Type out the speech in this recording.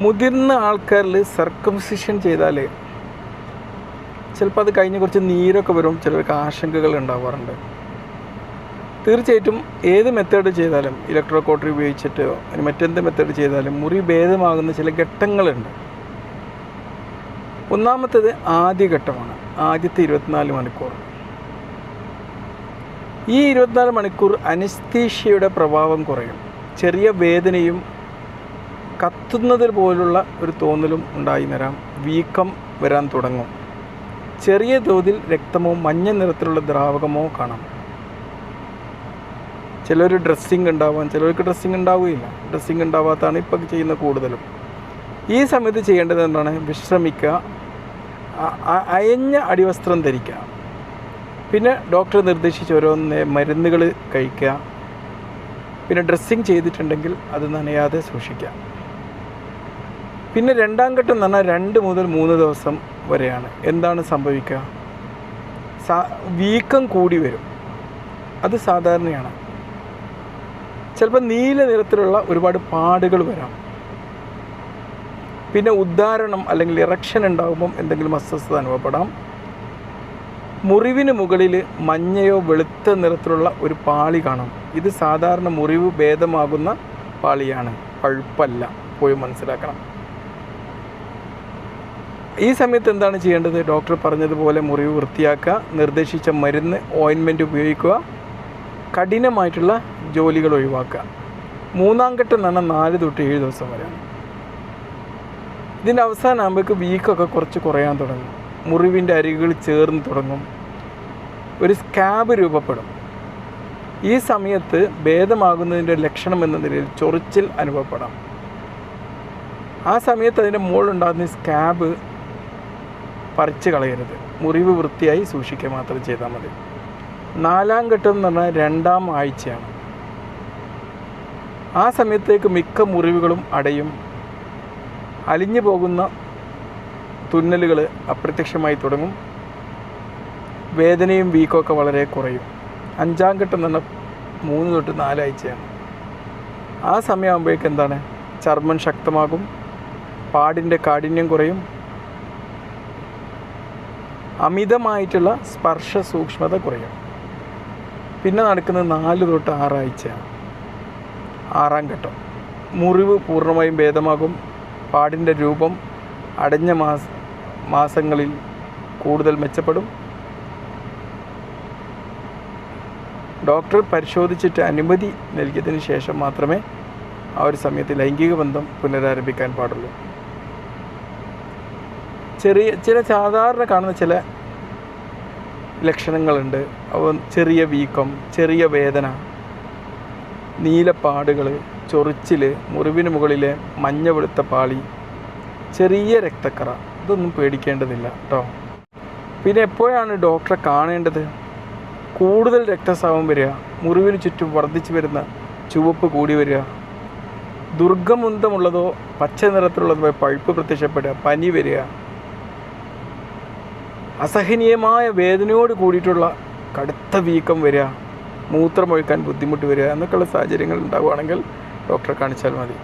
മുതിർന്ന ആൾക്കാരിൽ സർക്കംസിഷൻ ചെയ്താൽ ചിലപ്പോൾ അത് കഴിഞ്ഞ് കുറച്ച് നീരൊക്കെ വരും, ചിലർക്ക് ആശങ്കകൾ ഉണ്ടാവാറുണ്ട്. തീർച്ചയായിട്ടും ഏത് മെത്തേഡ് ചെയ്താലും, ഇലക്ട്രോ കോട്ടറി ഉപയോഗിച്ചിട്ടോ അതിന് മറ്റെന്ത് മെത്തേഡ് ചെയ്താലും മുറി ഭേദമാകുന്ന ചില ഘട്ടങ്ങളുണ്ട്. ഒന്നാമത്തേത് ആദ്യ ഘട്ടമാണ്, ആദ്യത്തെ 24 മണിക്കൂർ. ഈ 24 മണിക്കൂർ അനസ്തീഷ്യയുടെ പ്രഭാവം കുറയും. ചെറിയ വേദനയും കത്തുന്നതിൽ പോലുള്ള ഒരു തോന്നലും ഉണ്ടായി വരാം. വീക്കം വരാൻ തുടങ്ങും. ചെറിയ തോതിൽ രക്തമോ മഞ്ഞ നിറത്തിലുള്ള ദ്രാവകമോ കാണാം. ചിലർ ഡ്രസ്സിങ് ഉണ്ടാവാം, ചിലർക്ക് ഡ്രസ്സിങ് ഉണ്ടാവുകയില്ല. ഡ്രസ്സിങ് ഉണ്ടാവാത്തതാണ് ഇപ്പം ചെയ്യുന്ന കൂടുതലും. ഈ സമയത്ത് ചെയ്യേണ്ടത് എന്താണ്? വിശ്രമിക്കുക, അയഞ്ഞ അടിവസ്ത്രം ധരിക്കുക, പിന്നെ ഡോക്ടർ നിർദ്ദേശിച്ച ഓരോന്ന് മരുന്നുകൾ കഴിക്കുക, പിന്നെ ഡ്രസ്സിങ് ചെയ്തിട്ടുണ്ടെങ്കിൽ അത് നനയാതെ സൂക്ഷിക്കുക. പിന്നെ രണ്ടാം ഘട്ടം എന്ന് പറഞ്ഞാൽ 2 മുതൽ 3 ദിവസം വരെയാണ്. എന്താണ് സംഭവിക്കുക? വീക്കം കൂടി വരും. അത് സാധാരണയാണ്. ചിലപ്പോൾ നീല നിറത്തിലുള്ള ഒരുപാട് പാടുകൾ വരാം. പിന്നെ ഉദ്ധാരണം അല്ലെങ്കിൽ ഇറക്ഷൻ ഉണ്ടാകുമ്പം എന്തെങ്കിലും അസ്വസ്ഥത അനുഭവപ്പെടാം. മുറിവിന് മുകളിൽ മഞ്ഞയോ വെളുത്ത നിറത്തിലുള്ള ഒരു പാളി കാണാം. ഇത് സാധാരണ മുറിവ് ഭേദമാകുന്ന പാളിയാണ്, പഴുപ്പല്ല. പോയി മനസ്സിലാക്കണം. ഈ സമയത്ത് എന്താണ് ചെയ്യേണ്ടത്? ഡോക്ടർ പറഞ്ഞതുപോലെ മുറിവ് വൃത്തിയാക്കുക, നിർദ്ദേശിച്ച മരുന്ന് ഓയിൻമെൻറ്റ് ഉപയോഗിക്കുക, കഠിനമായിട്ടുള്ള ജോലികൾ ഒഴിവാക്കുക. മൂന്നാം ഘട്ടം എന്ന് പറഞ്ഞാൽ 4 തൊട്ട് 7 ദിവസം വരെയാണ്. ഇതിൻ്റെ അവസാനമാകുമ്പോഴേക്ക് വീക്കൊക്കെ കുറച്ച് കുറയാൻ തുടങ്ങും. മുറിവിൻ്റെ അരികുകൾ ചേർന്ന് തുടങ്ങും. ഒരു സ്കാബ് രൂപപ്പെടും. ഈ സമയത്ത് ഭേദമാകുന്നതിൻ്റെ ലക്ഷണം എന്ന നിലയിൽ ചൊറിച്ചിൽ അനുഭവപ്പെടാം. ആ സമയത്ത് അതിൻ്റെ മുകളിലുണ്ടാകുന്ന സ്കാബ് പറിച്ച് കളയരുത്. മുറിവ് വൃത്തിയായി സൂക്ഷിക്കുക മാത്രം ചെയ്താൽ മതി. 4ാം ഘട്ടം എന്ന് പറഞ്ഞാൽ 2ാം ആഴ്ചയാണ്. ആ സമയത്തേക്ക് മിക്ക മുറിവുകളും അടയും. അലിഞ്ഞു പോകുന്ന തുന്നലുകൾ അപ്രത്യക്ഷമായി തുടങ്ങും. വേദനയും വീക്കമൊക്കെ വളരെ കുറയും. 5ാം ഘട്ടം എന്ന് പറഞ്ഞാൽ 3 തൊട്ട് 4 ആഴ്ചയാണ്. ആ സമയമാകുമ്പോഴേക്ക് എന്താണ്? ചർമ്മം ശക്തമാകും, പാടിൻ്റെ കാഠിന്യം കുറയും, അമിതമായിട്ടുള്ള സ്പർശ സൂക്ഷ്മത കുറയും. പിന്നെ നടക്കുന്നത് 4 തൊട്ട് 6 ആഴ്ചയാണ്. 6ാം ഘട്ടം. മുറിവ് പൂർണ്ണമായും ഭേദമാകും. പാടിൻ്റെ രൂപം അടഞ്ഞ മാസങ്ങളിൽ കൂടുതൽ മെച്ചപ്പെടും. ഡോക്ടർ പരിശോധിച്ചിട്ട് അനുമതി നൽകിയതിന് ശേഷം മാത്രമേ ആ ഒരു സമയത്ത് ലൈംഗിക ബന്ധം പുനരാരംഭിക്കാൻ പാടുള്ളൂ. ചില സാധാരണ കാണുന്ന ചില ലക്ഷണങ്ങളുണ്ട്. ചെറിയ വീക്കം, ചെറിയ വേദന, നീലപ്പാടുകൾ, ചൊറിച്ചിൽ, മുറിവിന് മുകളിലെ മഞ്ഞ വെളുത്ത പാളി, ചെറിയ രക്തക്കറ. ഇതൊന്നും പേടിക്കേണ്ടതില്ല കേട്ടോ. പിന്നെ എപ്പോഴാണ് ഡോക്ടറെ കാണേണ്ടത്? കൂടുതൽ രക്തസ്രാവം വരിക, മുറിവിന് ചുറ്റും വർദ്ധിച്ചു വരുന്ന ചുവപ്പ് കൂടി വരിക, ദുർഗന്ധമുള്ളതോ പച്ച നിറത്തിലുള്ളതോ പഴുപ്പ് പ്രത്യക്ഷപ്പെടുക, പനി വരിക, അസഹനീയമായ വേദനയോട് കൂടിയിട്ടുള്ള കടുത്ത വീക്കം വരിക, മൂത്രമൊഴിക്കാൻ ബുദ്ധിമുട്ട് വരിക എന്നൊക്കെയുള്ള സാഹചര്യങ്ങൾ ഉണ്ടാവുകയാണെങ്കിൽ ഡോക്ടറെ കാണിച്ചാൽ മതി.